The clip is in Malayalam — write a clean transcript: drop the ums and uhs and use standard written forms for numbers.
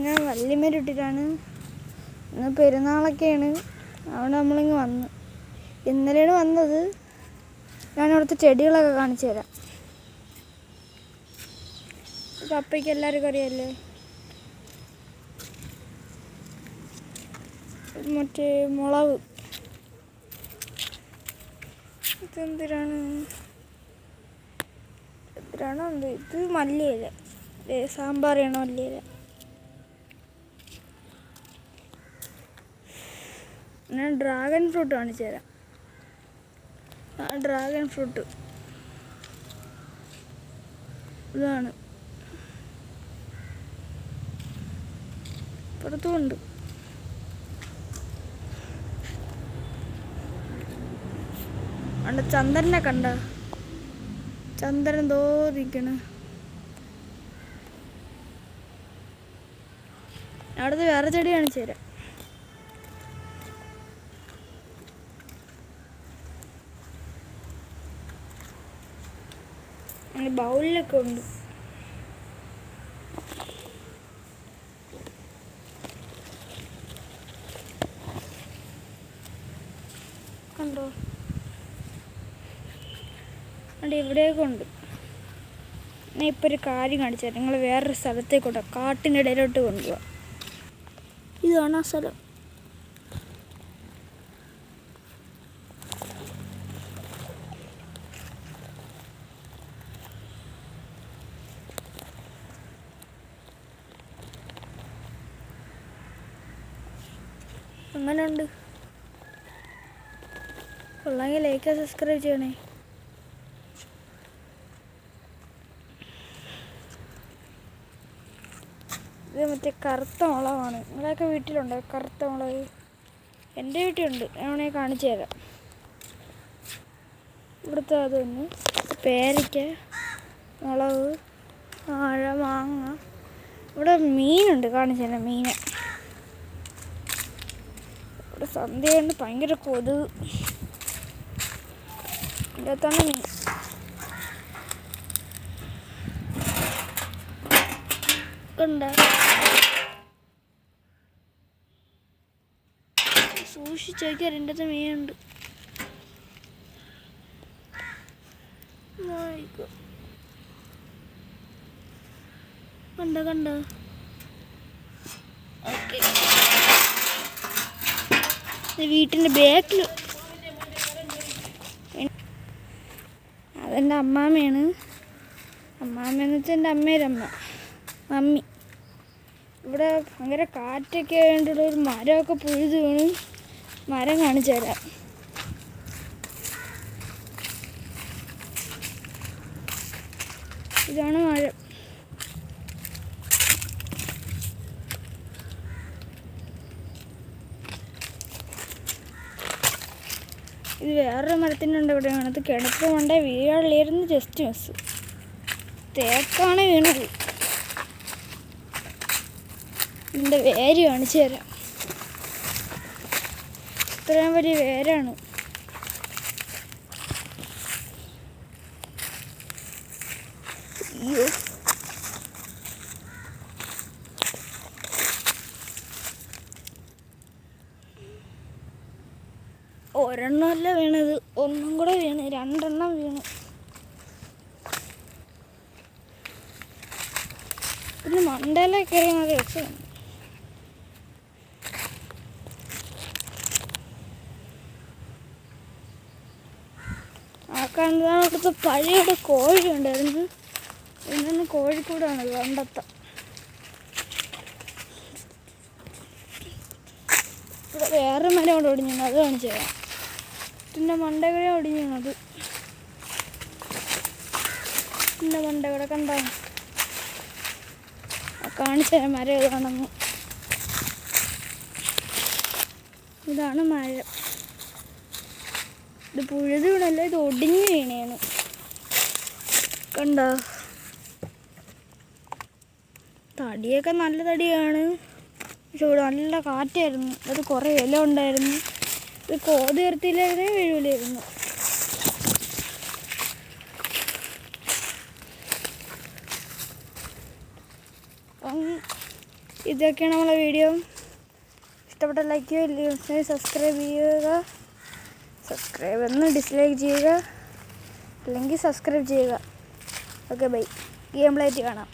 ഞാൻ വല്യമ്മേര് ഇട്ടിട്ടാണ്. ഇന്ന് പെരുന്നാളൊക്കെയാണ്, അതുകൊണ്ട് നമ്മളിങ്ങ് വന്നു. ഇന്നലെയാണ് വന്നത്. ഞാനവിടുത്തെ ചെടികളൊക്കെ കാണിച്ചു തരാം. പപ്പയ്ക്ക് എല്ലാവർക്കും അറിയാമല്ലേ, മറ്റേ മുളക്. ഇതെന്തിനാണ് എന്ത്? ഇത് മല്ലിയില, സാമ്പാർ ചെയ്യണ മല്ലിയില. ഞാൻ ഡ്രാഗൺ ഫ്രൂട്ട് കാണിച്ചു തരാം. ഡ്രാഗൺ ഫ്രൂട്ട് ഇതാണ്, പുറത്തുമുണ്ട്. അവിടെ ചന്ദ്രനെ കണ്ട, ചന്ദ്രൻ തോന്നിക്കണ്. അവിടുത്തെ വേറെ ചെടി കാണിച്ചു തരാം. ബൗളിലൊക്കെ ഉണ്ട്. കണ്ടോ, അവിടെ ഇവിടെയൊക്കെ ഉണ്ട്. ഞാൻ ഇപ്പോൾ ഒരു കാര്യം കാണിച്ചു തരാം. നിങ്ങൾ വേറൊരു സ്ഥലത്തേക്കോട്ടെ, കാട്ടിൻ്റെ ഇടയിലോട്ട് കൊണ്ടുപോവാം. ഇതാണ് ആ സ്ഥലം. അങ്ങനെയുണ്ട്. കൊള്ളാമെങ്കിൽ ലൈക്ക് സബ്സ്ക്രൈബ് ചെയ്യണേ. ഇത് മറ്റേ കറുത്ത മുളകാണ്. നിങ്ങളൊക്കെ വീട്ടിലുണ്ടോ കറുത്ത മുളക്? എൻ്റെ വീട്ടിലുണ്ട്. ഞാൻ വേണമെങ്കിൽ കാണിച്ചു തരാം. ഇവിടുത്തെ അതൊന്ന് പേരയ്ക്ക, മുളക്, വാഴ, മാങ്ങ. ഇവിടെ മീനുണ്ട്, കാണിച്ചു തരാം മീനെ. ഇവിടെ സന്ധ്യയുണ്ട്, ഭയങ്കര കൊതുക്. ഇതിനകത്താണ് മീൻ. കണ്ട, സൂക്ഷിച്ച് നോക്കിയാൽ എൻ്റെ അകത്ത് മീനുണ്ട്. കണ്ട കണ്ട. ഓക്കെ, വീട്ടിൻ്റെ ബാക്കിൽ. അതെൻ്റെ അമ്മാമ്മയാണ്. അമ്മാമ്മയെന്ന് വെച്ചാൽ എൻ്റെ അമ്മയുടെ അമ്മ, മമ്മി. ഇവിടെ ഭയങ്കര കാറ്റൊക്കെ ആയതുകൊണ്ടുള്ള ഒരു മരമൊക്കെ പുഴുത് വീണ്. മരം കാണിച്ചു തരാം. ഇതാണ് മരം. ഇത് വേറൊരു മരത്തിനുണ്ട് ഇവിടെ. അത് കിടപ്പ് കൊണ്ടേ വീഴാളിരുന്ന് ജസ്റ്റ് മിസ്. തേക്കാണ് വീണത്. ഇതിൻ്റെ വേര് കാണിച്ചു തരാം. ഇത്രയും വലിയ വേരാണ്. അയ്യോ, ഒരെണ്ണമല്ല വീണത്, ഒന്നും കൂടെ വീണ്, രണ്ടെണ്ണം വീണ്. പിന്നെ മണ്ടയിലൊക്കെ നല്ല രസമാണ്. ആ കണ്ടതാണ് അവിടുത്തെ പഴയ കോഴി ഉണ്ടായിരുന്നു. ഇന്നൊന്ന് കോഴിക്കൂടാണ് കണ്ടെത്താം. ഇവിടെ വേറെ മരം കൊണ്ട് ഒടിഞ്ഞു, അത് കാണിച്ചു തരാം. പിന്നെ മണ്ടകര ഒടിഞ്ഞത്. പിന്നെ മണ്ടകര കണ്ടോ, കാണിച്ചു തരാം മരം ഏതാണെന്ന്. ഇതാണ് മരം. ഇത് പുഴുത് വീണല്ല, ഇത് ഒടിഞ്ഞു വീണയാണ്. കണ്ടോ, തടിയൊക്കെ നല്ല തടിയാണ്. പക്ഷെ ഇവിടെ നല്ല കാറ്റായിരുന്നു. അത് കുറേ ഇല ഉണ്ടായിരുന്നു. ഇത് കോതി ഉയർത്തിയിലായിരുന്നേ വീഴൂലായിരുന്നു. ഇതൊക്കെയാണ് നമ്മളെ വീഡിയോ. ഇഷ്ടപ്പെട്ട ലൈക്ക് ചെയ്യുക, സബ്സ്ക്രൈബ് ചെയ്യുക. സബ്സ്ക്രൈബ് എന്ന് ഡിസ്ലൈക്ക് ചെയ്യുക, അല്ലെങ്കിൽ സബ്സ്ക്രൈബ് ചെയ്യുക. Okay bye. ഗെയിം പ്ലേറ്റ് കാണാം.